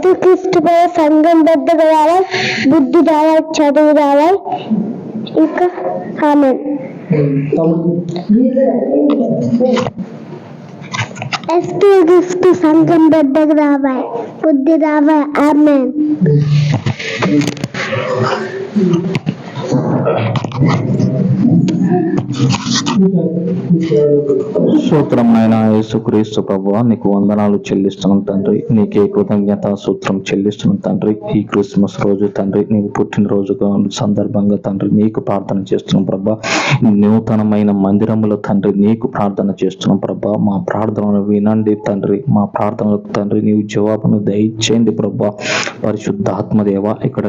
క్రీస్తు సంఘం పెద్దగా రావాలి, బుద్ధి రావాలి, చదువు రావాలి, ఇంకా ఆమేన్. క్రీస్తు సంఘం పెద్దగా రావాలి, బుద్ధి రావాలి, ఆమేన్. సూత్రం నాయన యేసుక్రీస్తు ప్రభువా, నీకు వందనాలు చెల్లిస్తున్నాం తండ్రి. నీకే కృతజ్ఞత సూత్రం చెల్లిస్తున్నాం తండ్రి. ఈ క్రిస్మస్ రోజు తండ్రి, నీకు పుట్టినరోజు సందర్భంగా తండ్రి నీకు ప్రార్థన చేస్తున్నాం ప్రభా. నూతనమైన మందిరములో తండ్రి నీకు ప్రార్థన చేస్తున్నాం ప్రభా. మా ప్రార్థనలు వినండి తండ్రి. మా ప్రార్థనలకు తండ్రి నీవు జవాబును దయచేయండి ప్రభా. పరిశుద్ధాత్మదేవ ఇక్కడ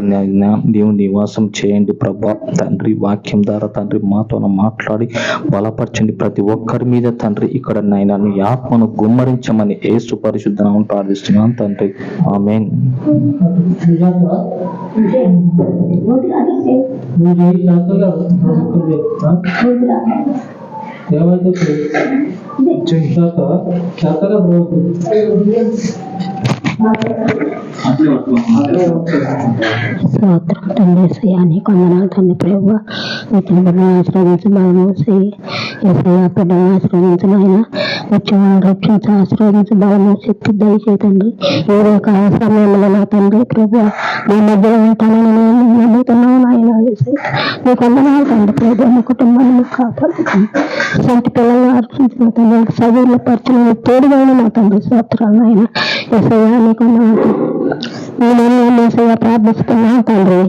నీవు నివాసం చేయండి ప్రభా తండ్రి. వాక్యం ద్వారా తండ్రి మాతో మాట్లాడి బలపరచండి ప్రతి ఒక్కరి మీద తండ్రి. ఇక్కడ నాయన నీ ఆత్మను గుమ్మరించమని యేసు పరిశుద్ధ నామమున ప్రార్థిస్తున్నాను తండ్రి, ఆమేన్. స్తోత్రం తండ్రి యేసయ్యా, నీకు వందనాలు తండ్రి ప్రభువా. వచ్చిన బిడ్డను ఆశ్రయించి బలము యేసయ్యా, బిడ్డను ఆశ్రయించిన ఆయన వచ్చేవాళ్ళు రక్షించి ఆశ్రయించి బలము శక్తి దయచేతండి. ఏదో ఒక సమయంలో నా తండ్రి ప్రభువా నా మధ్యలో ఉంటానని నేను నమ్ముతున్నాను ఆయన యేసయ్యా. నీకు వందనాలు తండ్రి ప్రభువా. నా కుటుంబాన్ని కాపాడుతుంది. సంటి పిల్లల్ని ఆర్పించిన తండ్రి, చదువుల పరిచయం తోడుగానే నా తండ్రి స్తోత్రాలు ఆయన యేసయ్యా. నీకు వందనాలు ప్రార్థిస్తున్నాను తండ్రి.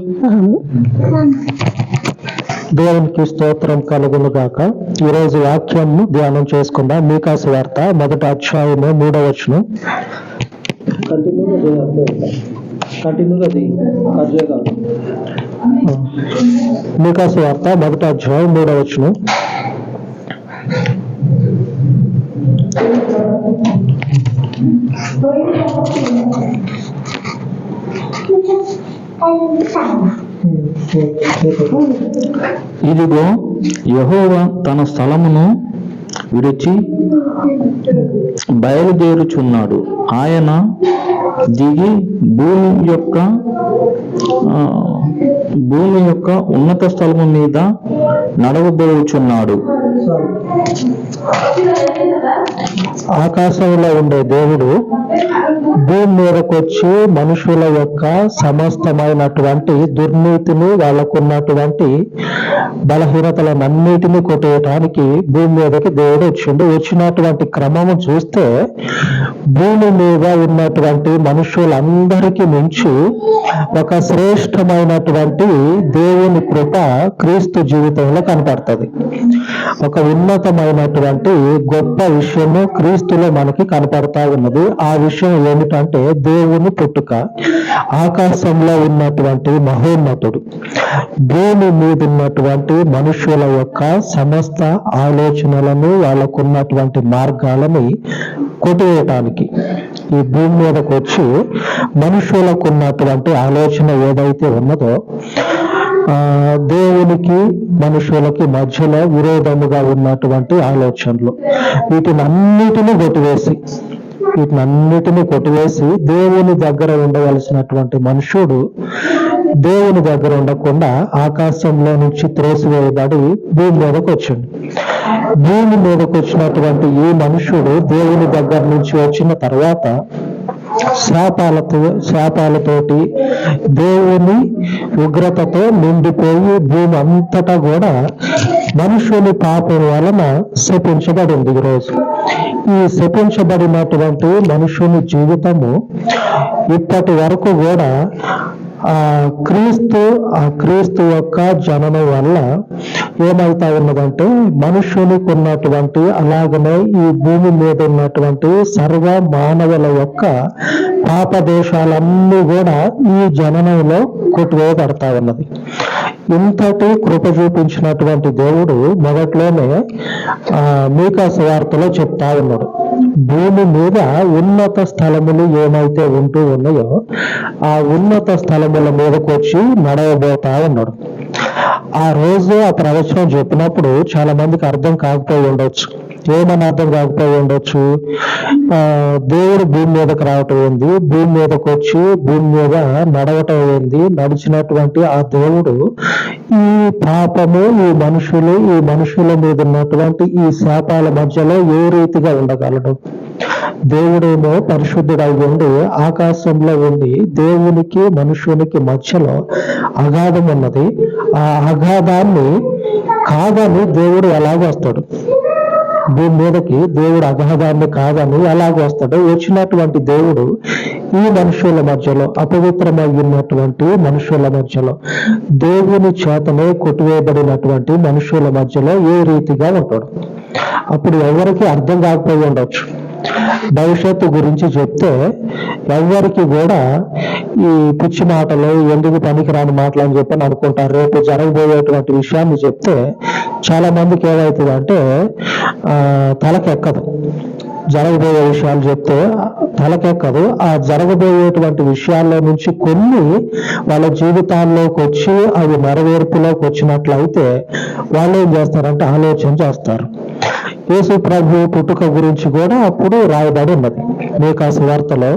దేవునికి స్తోత్రం కలుగును గాక. ఈరోజు వాక్యంను ధ్యానం చేసుకుందాం. మీకా సువార్త 1వ అధ్యాయము 3వ వచనం. మీకా సువార్త 1వ అధ్యాయం 3వ వచనం. ఇదిగో యెహోవా తన స్థలమును విడిచి బయలుదేరుచున్నాడు. ఆయన దిగి భూమి యొక్క ఉన్నత స్థలము మీద నడవబోచున్నాడు. ఆకాశంలో ఉండే దేవుడు భూమి మీదకి వచ్చి మనుషుల యొక్క సమస్తమైనటువంటి దుర్నీతిని, వాళ్ళకున్నటువంటి బలహీనతలన్నిటినీ కొట్టేయటానికి భూమి మీదకి దేవుడు వచ్చిండు. వచ్చినటువంటి క్రమము చూస్తే భూమి మీద ఉన్నటువంటి మనుషులందరికీ మించి ఒక శ్రేష్టమైనటువంటి దేవుని కృప క్రీస్తు జీవితంలో కనపడుతుంది. ఒక ఉన్నతమైనటువంటి గొప్ప విషయము క్రీస్తులో మనకి కనపడతా ఉన్నది. ఆ విషయం ఏమిటంటే దేవుని పుట్టుక. ఆకాశంలో ఉన్నటువంటి మహోన్నతుడు భూమి మీద ఉన్నటువంటి మనుషుల యొక్క సమస్త ఆలోచనలను, వాళ్ళకున్నటువంటి మార్గాలని కొట్టివేయటానికి ఈ భూమి మీదకి వచ్చి మనుషులకు ఉన్నటువంటి ఆలోచన ఏదైతే ఉన్నదో దేవునికి మనుషులకి మధ్యలో విరోధముగా ఉన్నటువంటి ఆలోచనలు, వీటినన్నిటినీ కొట్టివేసి దేవుని దగ్గర ఉండవలసినటువంటి మనుషుడు దేవుని దగ్గర ఉండకుండా ఆకాశంలో నుంచి త్రోసివేయబడి భూమి మీదకి వచ్చిండు. భూమి మీదకి వచ్చినటువంటి ఈ మనుషుడు దేవుని దగ్గర నుంచి వచ్చిన తర్వాత శాపాలతోటి దేవుని ఉగ్రతతో నిండిపోయి భూమి అంతటా కూడా మనుషుని పాపం వలన శపించబడింది. ఈరోజు ఈ శపించబడినటువంటి మనుషుని జీవితము ఇప్పటి వరకు కూడా క్రీస్తు యొక్క జననం వల్ల ఏమైతా ఉన్నదంటే మనుషునికి ఉన్నటువంటి, అలాగనే ఈ భూమి మీద ఉన్నటువంటి సర్వ మానవుల యొక్క పాపదోషాలన్నీ కూడా ఈ జననంలో కొట్టివేయబడతా ఉన్నది. ఇంతటి కృప చూపించినటువంటి దేవుడు మొదట్లోనే మీకా సువార్తలో చెప్తా ఉన్నాడు. భూమి మీద ఉన్నత స్థలములు ఏమైతే ఉంటూ ఉన్నాయో ఆ ఉన్నత స్థలముల మీదకి వచ్చి నడవబోతా ఉన్నాడు. ఆ రోజు ఆ ప్రవచనం చెప్పినప్పుడు చాలా మందికి అర్థం కాకపోయి ఉండొచ్చు. ఏమని అర్థం కాకపోయి ఉండొచ్చు. దేవుడు భూమి మీదకి రావటం ఏంది, భూమి మీదకి వచ్చి భూమి మీద నడవటం ఏంది, నడిచినటువంటి ఆ దేవుడు ఈ పాపము, ఈ మనుషుల మీద ఉన్నటువంటి ఈ శాపాల మధ్యలో ఏ రీతిగా ఉండగలడు? దేవుడేమో పరిశుద్ధుడై ఉండి ఆకాశంలో ఉండి దేవునికి మనుషునికి మధ్యలో అగాధం ఉన్నది. ఆ అగాధాన్ని కాదని దేవుడు ఎలాగ వస్తాడు? భూమి మీదకి దేవుడు అగాధాన్ని కాదని ఎలాగ వస్తాడు? వచ్చినటువంటి దేవుడు ఈ మనుషుల మధ్యలో, అపవిత్రమైనటువంటి మనుషుల మధ్యలో, దేవుని చేతనే కొట్టివేయబడినటువంటి మనుషుల మధ్యలో ఏ రీతిగా ఉంటాడు? అప్పుడు ఎవరికి అర్థం కాకపోయి ఉండొచ్చు. భవిష్యత్తు గురించి చెప్తే ఎవరికి కూడా ఈ పిచ్చి మాటలు, ఎందుకు పనికిరాని మాటలు అని చెప్పని అనుకుంటారు. రేపు జరగబోయేటువంటి విషయాన్ని చెప్తే చాలా మందికి ఏమవుతుందంటే తలకెక్కదు. జరగబోయే విషయాలు చెప్తే తలకెక్కదు. ఆ జరగబోయేటువంటి విషయాల్లో నుంచి కొన్ని వాళ్ళ జీవితాల్లోకి వచ్చి అవి నెరవేర్పులోకి వచ్చినట్లయితే వాళ్ళు ఏం చేస్తారంటే ఆలోచన చేస్తారు. యేసు ప్రభు పుట్టుక గురించి కూడా అప్పుడు రాయబడి ఉన్నది లూకా సువార్తలో.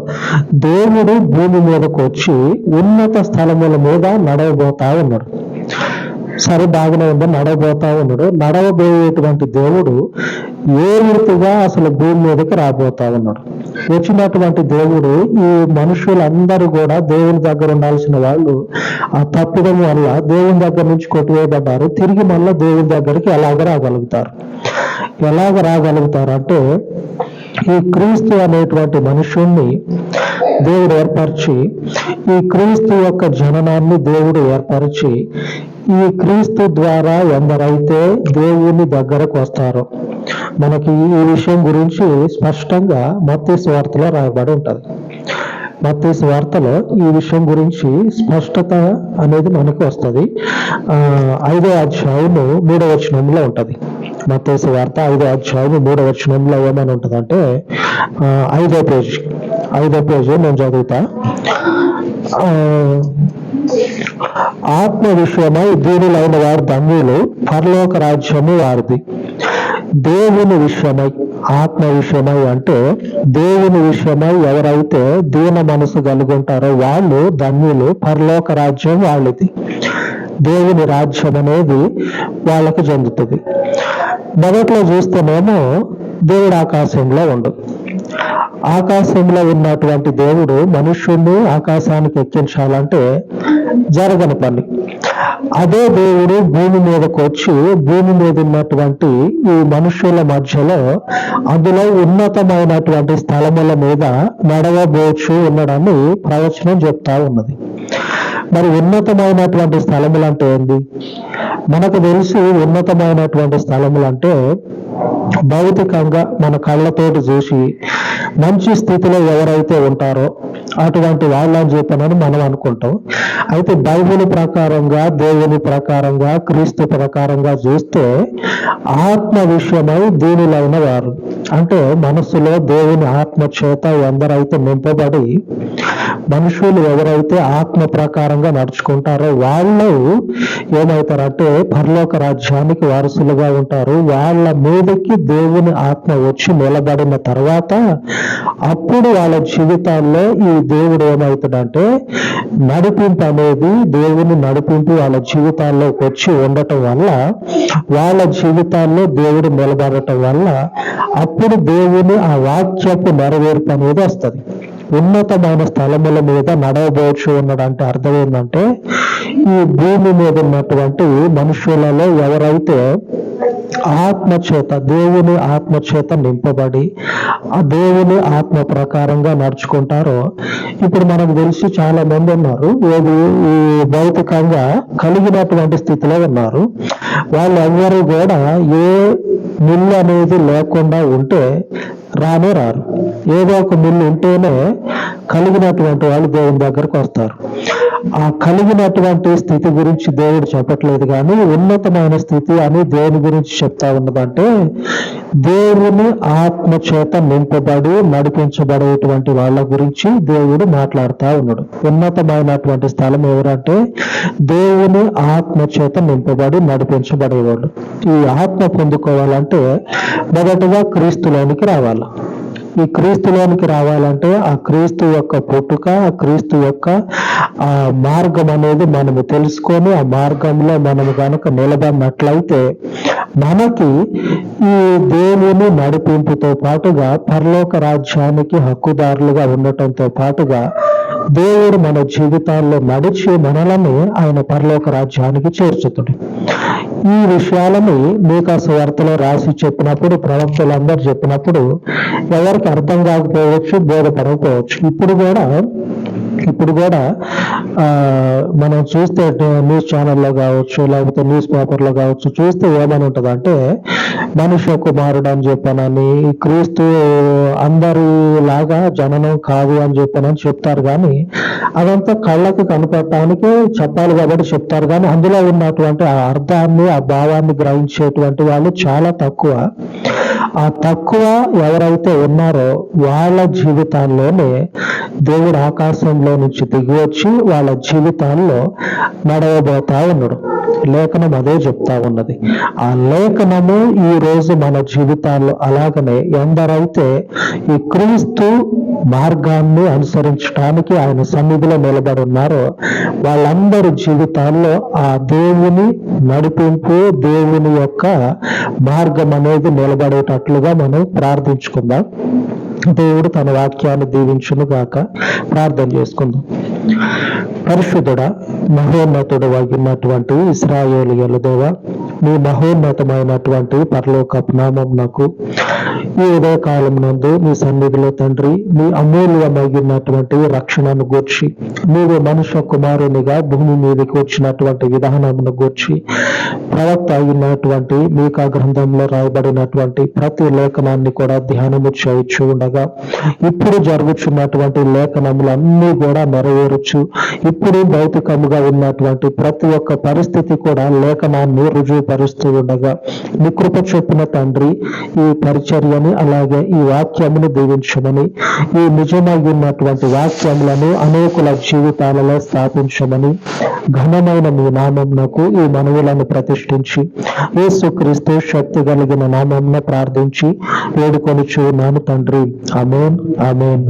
దేవుడు భూమి మీదకు వచ్చి ఉన్నత స్థలముల మీద నడవబోతా ఉన్నాడు. సరే, బాగానే ఉందో, నడవబోతా ఉన్నాడు. నడవబోయేటువంటి దేవుడు ఏ రీతిగా అసలు భూమి మీదకి రాబోతా ఉన్నాడు? వచ్చినటువంటి దేవుడు ఈ మనుషులందరూ కూడా దేవుని దగ్గర ఉండాల్సిన వాళ్ళు ఆ తప్పిదం వల్ల దేవుని దగ్గర నుంచి కొట్టివేయబడ్డారు. తిరిగి మళ్ళీ దేవుని దగ్గరికి ఎలాగ రాగలుగుతారు అంటే ఈ క్రీస్తు అనేటువంటి మనుషుణ్ణి దేవుడు ఏర్పరిచి, ఈ క్రీస్తు యొక్క జననాన్ని దేవుడు ఏర్పరిచి, ఈ క్రీస్తు ద్వారా ఎందరైతే దేవుని దగ్గరకు వస్తారో, మనకి ఈ విషయం గురించి స్పష్టంగా మత్తయి సువార్తలో రాయబడి ఉంటది. మత్తయి సువార్తలో ఈ విషయం గురించి స్పష్టత అనేది మనకు వస్తుంది. 5వ అధ్యాయము 3వ వచనంలో ఉంటది. మత్తయి సువార్త 5వ అధ్యాయము 3వ వచనంలో ఏమని ఉంటదంటే, 5వ పేజీ నేను చదువుతా. ఆత్మ విషయమై దీనులైన వారు ధన్యులు, పరలోక రాజ్యము వారిది. దేవుని విషయమై, ఆత్మ విషయమై అంటే దేవుని విషయమై ఎవరైతే దీన మనసు కలుగుంటారో వాళ్ళు ధన్యులు, పరలోక రాజ్యం వాళ్ళది. దేవుని రాజ్యం అనేది వాళ్ళకు చెందుతుంది. మొదట్లో చూస్తేనేమో దేవుడు ఆకాశంలో ఉండు. ఆకాశంలో ఉన్నటువంటి దేవుడు మనుష్యుణ్ణి ఆకాశానికి ఎక్కించాలంటే జరగని పని. అదే దేవుడు భూమి మీదకు వచ్చి భూమి మీద ఉన్నటువంటి ఈ మనుషుల మధ్యలో అందులో ఉన్నతమైనటువంటి స్థలముల మీద నడవబోచు ఉన్నాడని ప్రవచనం చెప్తా ఉన్నది. మరి ఉన్నతమైనటువంటి స్థలములు అంటే ఏంది? మనకు తెలిసి ఉన్నతమైనటువంటి స్థలములు అంటే భౌతికంగా మన కళ్ళతోటి చూసి మంచి స్థితిలో ఎవరైతే ఉంటారో అటువంటి వాళ్ళని చెప్పనని మనం అనుకుంటాం. అయితే బైబిల్ ప్రకారంగా, దేవుని ప్రకారంగా, క్రీస్తు ప్రకారంగా చూస్తే ఆత్మ విషయమై దీనులైన వారు అంటే మనస్సులో దేవుని ఆత్మ చేత ఎందరైతే నింపబడి మనుషులు ఎవరైతే ఆత్మ ప్రకారంగా నడుచుకుంటారో వాళ్ళు ఏమవుతారంటే పరలోక రాజ్యానికి వారసులుగా ఉంటారు. వాళ్ళ మీదకి దేవుని ఆత్మ వచ్చి నిలబడిన తర్వాత అప్పుడు వాళ్ళ జీవితాల్లో ఈ దేవుడు ఏమవుతాడంటే నడిపింపు అనేది, దేవుని నడిపింపు వాళ్ళ జీవితాల్లోకి వచ్చి ఉండటం వల్ల, వాళ్ళ జీవితాల్లో దేవుడు నిలబడటం వల్ల అప్పుడు దేవుని ఆ వాక్యపు నెరవేర్పు అనేది వస్తుంది. ఉన్నతమైన స్థలముల మీద నడవబోచు ఉన్నాడంటే అర్థం ఏంటంటే ఈ భూమి మీద ఉన్నటువంటి మనుషులలో ఎవరైతే ఆత్మచేత, దేవుని ఆత్మచేత నింపబడి ఆ దేవుని ఆత్మ ప్రకారంగా నడుచుకుంటారో, ఇప్పుడు మనకు తెలిసి చాలా మంది ఉన్నారు ఏది ఈ భౌతికంగా కలిగినటువంటి స్థితిలో ఉన్నారు. వాళ్ళు ఎవరు కూడా ఏ మిల్లు అనేది లేకుండా ఉంటే రానే రారు. ఏదో ఒక మిల్లు ఉంటేనే కలిగినటువంటి వాళ్ళు దేవుని దగ్గరకు వస్తారు. ఆ కలిగినటువంటి స్థితి గురించి దేవుడు చెప్పట్లేదు, కానీ ఉన్నతమైన స్థితి అని దేని గురించి చెప్తా ఉన్నదంటే దేవుని ఆత్మ చేత నింపబడి నడిపించబడేటువంటి వాళ్ళ గురించి దేవుడు మాట్లాడుతూ ఉన్నాడు. ఉన్నతమైనటువంటి స్థలం ఎవరంటే దేవుని ఆత్మ చేత నింపబడి నడిపించబడేవాళ్ళు. ఈ ఆత్మ పొందుకోవాలంటే మొదటగా క్రీస్తులోనికి రావాలి. ఈ క్రీస్తులోనికి రావాలంటే ఆ క్రీస్తు యొక్క పుట్టుక, ఆ క్రీస్తు యొక్క ఆ మార్గం అనేది మనము తెలుసుకొని ఆ మార్గంలో మనము కనుక నిలబడినట్లయితే మనకి ఈ దేవుని నడిపింపుతో పాటుగా పరలోక రాజ్యానికి హక్కుదారులుగా ఉండటంతో పాటుగా దేవుడు మన జీవితాల్లో నడిచి మనల్ని ఆయన పరలోక రాజ్యానికి చేర్చుతాడు. ఈ విషయాలని మీకా సువార్తలో రాసి చెప్పినప్పుడు, ప్రవక్తలందరూ చెప్పినప్పుడు ఎవరికి అర్థం కాకపోవచ్చు, బోధపడకపోవచ్చు. ఇప్పుడు కూడా మనం చూస్తే న్యూస్ ఛానల్లో కావచ్చు, లేకపోతే న్యూస్ పేపర్లో కావచ్చు, చూస్తే ఏమని ఉంటుంది అంటే మనుష్య కుమారుడు అని చెప్పానని, క్రీస్తు అందరిలాగా జననం కాదు అని చెప్పానని చెప్తారు. కానీ అదంతా కళ్ళకి కనపడటానికి చెప్పాలి కాబట్టి చెప్తారు, కానీ అందులో ఉన్నటువంటి ఆ అర్థాన్ని, ఆ భావాన్ని గ్రహించేటువంటి వాళ్ళు చాలా తక్కువ. ఆ తక్కువ ఎవరైతే ఉన్నారో వాళ్ళ జీవితాల్లోనే దేవుడు ఆకాశంలో నుంచి దిగి వచ్చి వాళ్ళ జీవితాల్లో నడవబోతా ఉన్నాడు. లేఖనం అదే చెప్తా ఉన్నది. ఆ లేఖనము ఈ రోజు మన జీవితాల్లో అలాగనే ఎందరైతే ఈ క్రీస్తు మార్గాన్ని అనుసరించడానికి ఆయన సన్నిధిలో నిలబడి ఉన్నారో వాళ్ళందరి జీవితాల్లో ఆ దేవుని నడిపింపు, దేవుని యొక్క మార్గం అనేది నిలబడేటట్లుగా మనం ప్రార్థించుకుందాం. దేవుడు తన వాక్యాన్ని దీవించును గాక. ప్రార్థన చేసుకుందాం. పరిశుద్ధుడా, మహోన్నతుడు వగినటువంటి ఇశ్రాయేలీయుల దేవా, మీ మహోన్నతమైనటువంటి పరలోకపు నామమునకు ఈ ఉదయకాలం నందు మీ సన్నిధిలో తండ్రి మీ అమూల్యమైనటువంటి రక్షణను గూర్చి, నీవు మనుష్య కుమారునిగా భూమి మీదకి వచ్చినటువంటి విధానమును గూర్చి ప్రవక్త అయినటువంటి మీకా గ్రంథంలో రాయబడినటువంటి ప్రతి లేఖనాన్ని కూడా ధ్యానము చేయించు ఉండగా ఇప్పుడు జరుగుతున్నటువంటి లేఖనములన్నీ కూడా నెరవేర్చు. ఇప్పుడు భౌతికముగా ఉన్నటువంటి ప్రతి ఒక్క పరిస్థితి కూడా లేఖనాన్ని రుజువుపరుస్తూ ఉండగా నీ కృప చొప్పున తండ్రి ఈ పరిచర్యని అలాగే ఈ వాక్యమును దీవించమని, ఈ నిజమై ఉన్నటువంటి వాక్యములను అనేకుల జీవితాలలో స్థాపించమని ఘనమైన మీ నామమునకు ఈ మనవులను ప్రతిష్ఠించి యేసుక్రీస్తు శక్తి కలిగిన నామమున ప్రార్థించి వేడుకొనుచున్నాను తండ్రి. ఆమేన్, ఆమేన్.